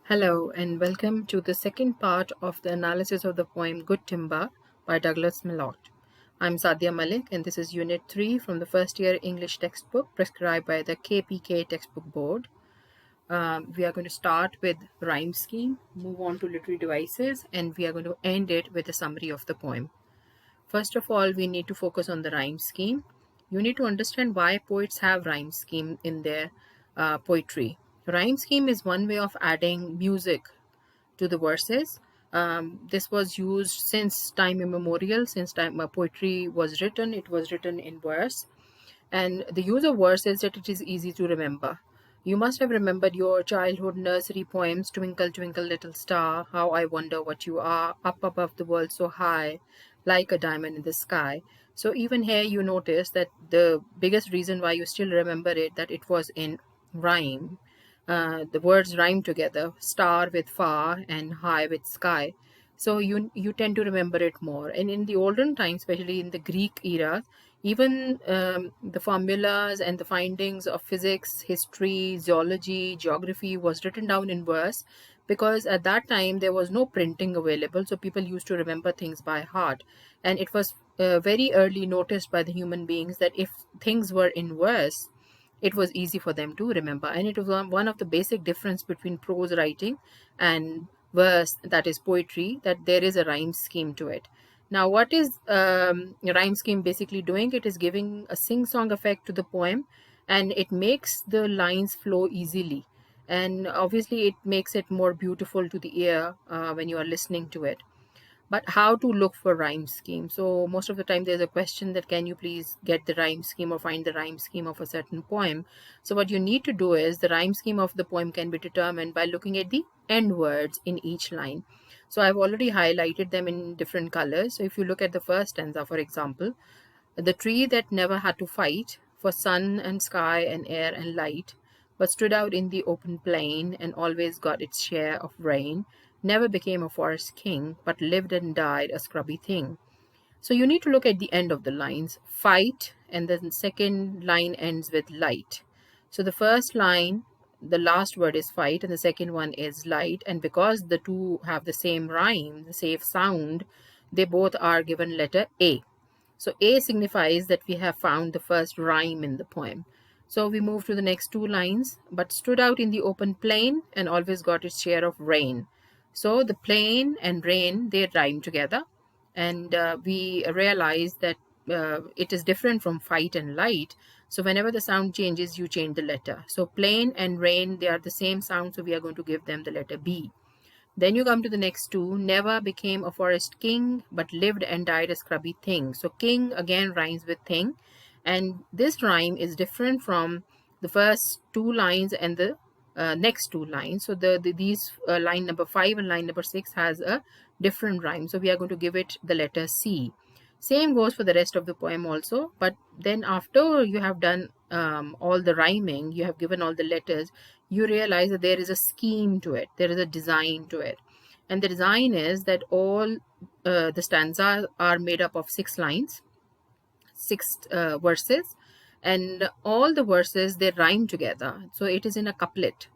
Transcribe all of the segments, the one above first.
Hello and welcome to the second part of the analysis of the poem Good Timber by Douglas Malloch. I'm Sadia Malik and this is Unit 3 from the first year English textbook prescribed by the KPK Textbook Board. We are going to start with rhyme scheme, move on to literary devices, and we are going to end it with a summary of the poem. First of all, we need to focus on the rhyme scheme. You need to understand why poets have rhyme scheme in their poetry. Rhyme scheme is one way of adding music to the verses. This was used since time immemorial, since time poetry was written. It was written in verse, and the use of verse is that it is easy to remember. You must have remembered your childhood nursery poems, Twinkle, Twinkle, Little Star, How I Wonder What You Are, Up Above the World So High, Like a Diamond in the Sky. So even here you notice that the biggest reason why you still remember it, that it was in rhyme. The words rhyme together, star with far and high with sky. So you tend to remember it more. And in the olden times, especially in the Greek era, even the formulas and the findings of physics, history, zoology, geography was written down in verse, because at that time there was no printing available, so people used to remember things by heart. And it was very early noticed by the human beings that if things were in verse, it was easy for them to remember. And it was one of the basic difference between prose writing and verse, that is poetry, that there is a rhyme scheme to it. Now, what is rhyme scheme basically doing? It is giving a sing-song effect to the poem, and it makes the lines flow easily. And obviously, it makes it more beautiful to the ear when you are listening to it. But how to look for rhyme scheme? So most of the time there's a question that can you please get the rhyme scheme or find the rhyme scheme of a certain poem. So what you need to do is the rhyme scheme of the poem can be determined by looking at the end words in each line. So I've already highlighted them in different colors. So if you look at the first stanza, for example, the tree that never had to fight for sun and sky and air and light, but stood out in the open plain and always got its share of rain, never became a forest king, but lived and died a scrubby thing. So you need to look at the end of the lines, fight, and then the second line ends with light. So the first line, the last word is fight, and the second one is light. And because the two have the same rhyme, the same sound, they both are given letter A. So A signifies that we have found the first rhyme in the poem. So we move to the next two lines, but stood out in the open plain and always got its share of rain. So the plain and rain, they rhyme together. And we realize that it is different from fight and light. So whenever the sound changes, you change the letter. So plain and rain, they are the same sound. So we are going to give them the letter B. Then you come to the next two. Never became a forest king, but lived and died a scrubby thing. So king again rhymes with thing. And this rhyme is different from the first two lines and the next two lines. So these line number 5 and line number 6 has a different rhyme. So we are going to give it the letter C. Same goes for the rest of the poem also. But then after you have done all the rhyming, you have given all the letters, you realize that there is a scheme to it. There is a design to it. And the design is that all the stanzas are made up of 6 lines, 6 verses, and all the verses, they rhyme together. So it is in a couplet.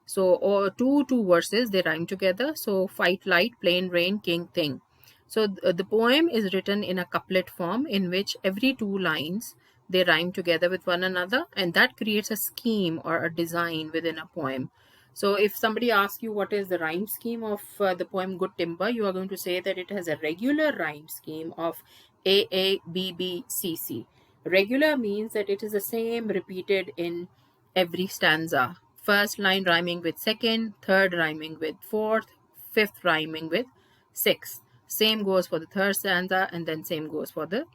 So or two verses, they rhyme together. So fight, light, plain, rain, king, thing. So the poem is written in a couplet form in which every 2 lines, they rhyme together with one another, and that creates a scheme or a design within a poem. So if somebody asks you what is the rhyme scheme of the poem Good Timber, you are going to say that it has a regular rhyme scheme of A, A, B, B, C, C. Regular means that it is the same repeated in every stanza. First line rhyming with second, third rhyming with fourth, fifth rhyming with sixth. Same goes for the third stanza, and then same goes for the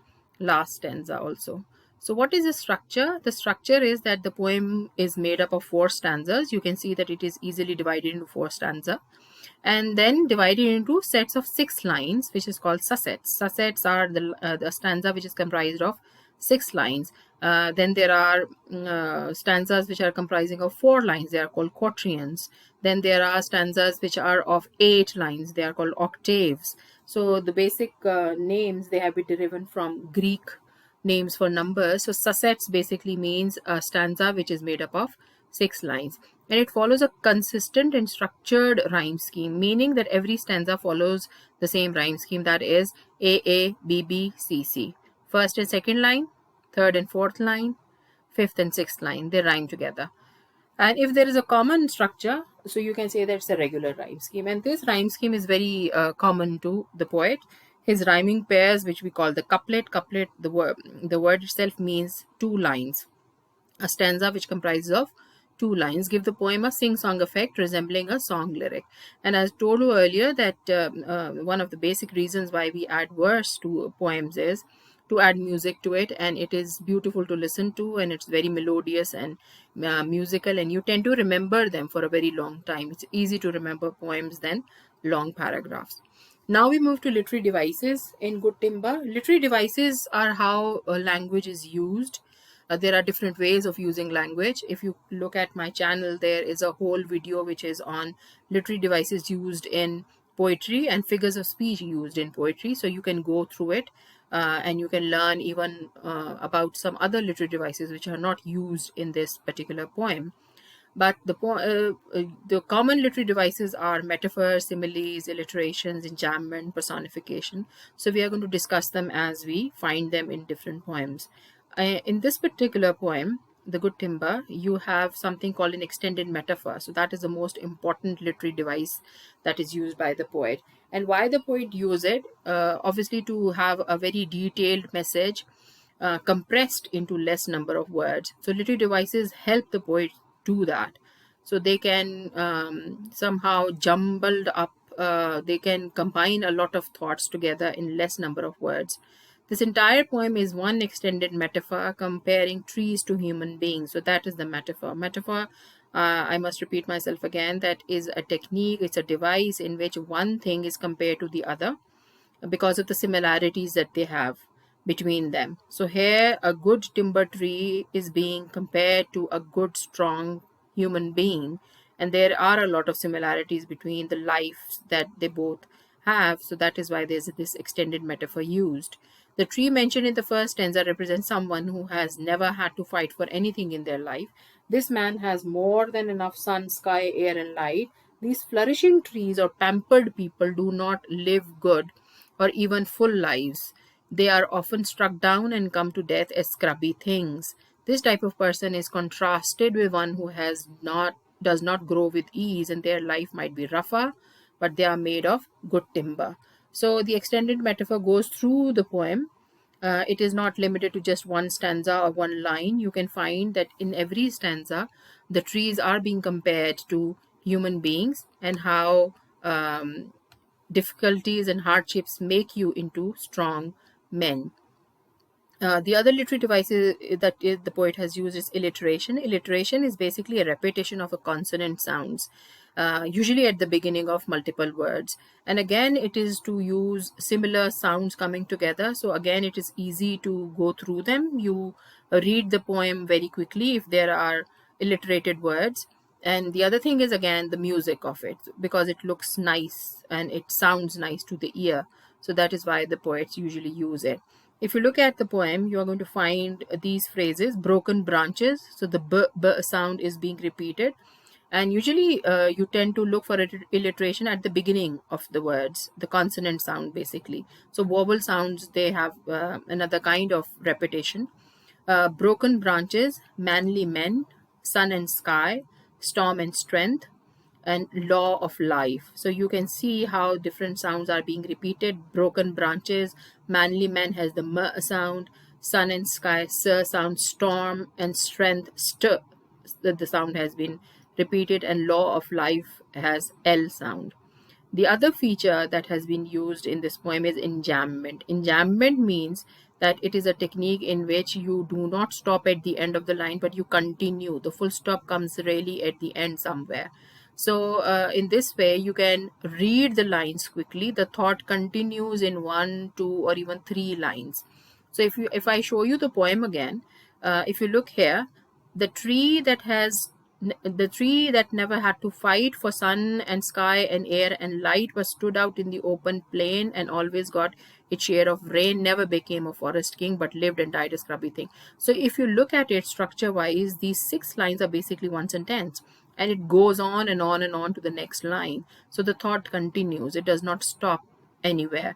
last stanza also. So what is the structure? The structure is that the poem is made up of 4 stanzas. You can see that it is easily divided into 4 stanzas, and then divided into sets of 6 lines, which is called sussets. Sussets are the stanza which is comprised of 6 lines. Then there are stanzas which are comprising of 4 lines. They are called quatrains. Then there are stanzas which are of 8 lines. They are called octaves. So the basic names, they have been derived from Greek names for numbers. So sussets basically means a stanza which is made up of 6 lines. and it follows a consistent and structured rhyme scheme, meaning that every stanza follows the same rhyme scheme, that is A, B, B, C, C. First and second line, third and fourth line, fifth and sixth line, they rhyme together. And if there is a common structure, so you can say that's a regular rhyme scheme. And this rhyme scheme is very common to the poet. His rhyming pairs, which we call the couplet, the word itself means two lines. A stanza which comprises of two lines give the poem a sing-song effect resembling a song lyric. And as told you earlier that one of the basic reasons why we add verse to poems is to add music to it, and it is beautiful to listen to, and it's very melodious and musical, and you tend to remember them for a very long time. It's easy to remember poems than long paragraphs. Now we move to literary devices in good timber. Literary devices are how language is used. There are different ways of using language. If you look at my channel, there is a whole video which is on literary devices used in poetry and figures of speech used in poetry. So you can go through it and you can learn even about some other literary devices which are not used in this particular poem. But the common literary devices are metaphors, similes, alliterations, enjambment, personification. So we are going to discuss them as we find them in different poems. In this particular poem, The Good Timber, you have something called an extended metaphor. So that is the most important literary device that is used by the poet. And why the poet use it? Obviously to have a very detailed message compressed into less number of words. So literary devices help the poet do that. So they can somehow jumbled up, they can combine a lot of thoughts together in less number of words. This entire poem is one extended metaphor comparing trees to human beings. So that is the metaphor. Metaphor, I must repeat myself again, that is a technique, it's a device in which one thing is compared to the other because of the similarities that they have between them. So here a good timber tree is being compared to a good strong human being, and there are a lot of similarities between the lives that they both have. So that is why there's this extended metaphor used. The tree mentioned in the first stanza represents someone who has never had to fight for anything in their life. This man has more than enough sun, sky, air, and light. These flourishing trees or pampered people do not live good or even full lives. They are often struck down and come to death as scrubby things. This type of person is contrasted with one who does not grow with ease, and their life might be rougher, but they are made of good timber. So the extended metaphor goes through the poem. It is not limited to just one stanza or one line. You can find that in every stanza, the trees are being compared to human beings, and how difficulties and hardships make you into strong men. The other literary devices the poet has used is alliteration. Alliteration is basically a repetition of a consonant sounds, usually at the beginning of multiple words. And again, it is to use similar sounds coming together. So again, it is easy to go through them. You read the poem very quickly if there are alliterated words. And the other thing is again the music of it, because it looks nice and it sounds nice to the ear. So that is why the poets usually use it. If you look at the poem, you are going to find these phrases: broken branches. So the b sound is being repeated. And usually you tend to look for alliteration at the beginning of the words, the consonant sound basically. So vowel sounds, they have another kind of repetition. Broken branches, manly men, sun and sky, storm and strength, and law of life. So you can see how different sounds are being repeated. Broken branches, manly man has the m sound, sun and sky, s sound, storm and strength, st, the sound has been repeated, and law of life has l sound. The other feature that has been used in this poem is enjambment. Enjambment means that it is a technique in which you do not stop at the end of the line, but you continue. The full stop comes really at the end somewhere. So in this way, you can read the lines quickly. The thought continues in 1, 2, or even 3 lines. So if I show you the poem again, if you look here, the tree that never had to fight for sun and sky and air and light, but stood out in the open plain and always got its share of rain, never became a forest king, but lived and died a scrubby thing. So if you look at it structure wise, these 6 lines are basically one sentence. and it goes on and on and on to the next line. So the thought continues, it does not stop anywhere.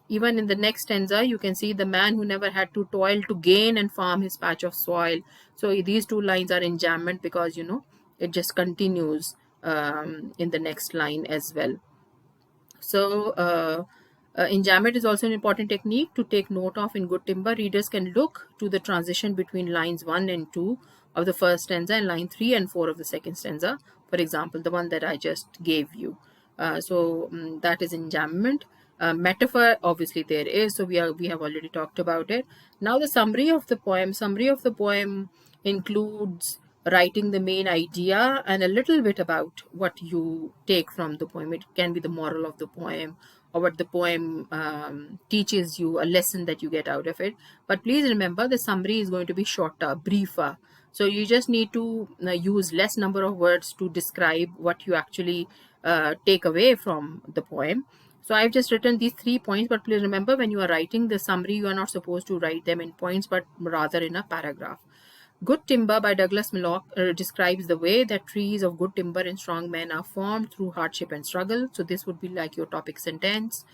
Even in the next stanza, you can see the man who never had to toil to gain and farm his patch of soil. So these two lines are enjambment because, it just continues in the next line as well. So, enjambment is also an important technique to take note of in good timber. Readers can look to the transition between lines 1 and 2 of the first stanza and line 3 and 4 of the second stanza. For example, the one that I just gave you. That is enjambment. Metaphor, obviously there is. So we have already talked about it. Now the summary of the poem. Summary of the poem includes writing the main idea and a little bit about what you take from the poem. It can be the moral of the poem or what the poem teaches you, a lesson that you get out of it. But please remember, the summary is going to be shorter, briefer. So you just need to use less number of words to describe what you actually take away from the poem. So I've just written these 3 points, but please remember, when you are writing the summary, you are not supposed to write them in points, but rather in a paragraph. Good Timber by Douglas Malloch describes the way that trees of good timber and strong men are formed through hardship and struggle. So this would be like your topic sentence.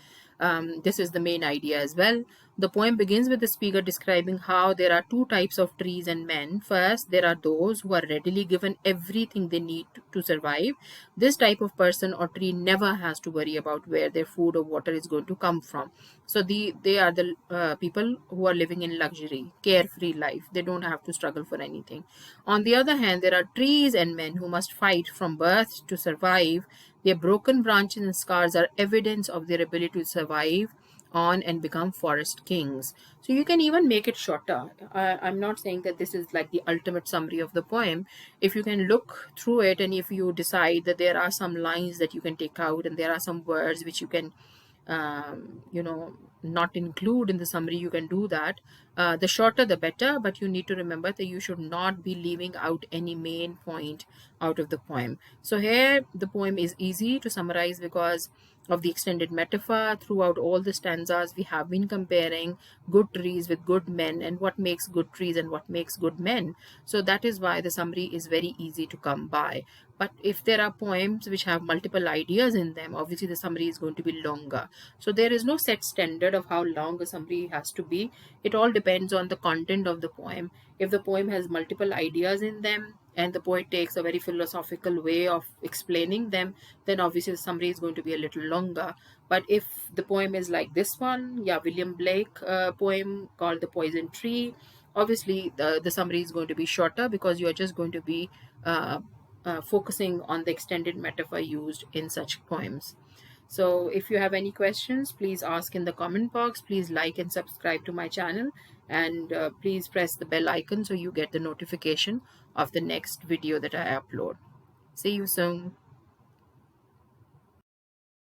This is the main idea as well. The poem begins with the speaker describing how there are two types of trees and men. First, there are those who are readily given everything they need to survive. This type of person or tree never has to worry about where their food or water is going to come from. So they are the people who are living in luxury, carefree life. They don't have to struggle for anything. On the other hand, there are trees and men who must fight from birth to survive. Their broken branches and scars are evidence of their ability to survive on and become forest kings. So you can even make it shorter. I'm not saying that this is like the ultimate summary of the poem. If you can look through it and if you decide that there are some lines that you can take out and there are some words which you can not include in the summary, you can do that. The shorter the better, but you need to remember that you should not be leaving out any main point out of the poem. So here the poem is easy to summarize because of the extended metaphor. Throughout all the stanzas, we have been comparing good trees with good men and what makes good trees and what makes good men. So that is why the summary is very easy to come by. But if there are poems which have multiple ideas in them, obviously the summary is going to be longer. So there is no set standard of how long a summary has to be. It all depends on the content of the poem. If the poem has multiple ideas in them and the poet takes a very philosophical way of explaining them, then obviously the summary is going to be a little longer. But if the poem is like this one, William Blake poem called The Poison Tree, obviously the summary is going to be shorter because you are just going to be focusing on the extended metaphor used in such poems. So if you have any questions, please ask in the comment box. Please like and subscribe to my channel, and please press the bell icon so you get the notification of the next video that I upload. See you soon.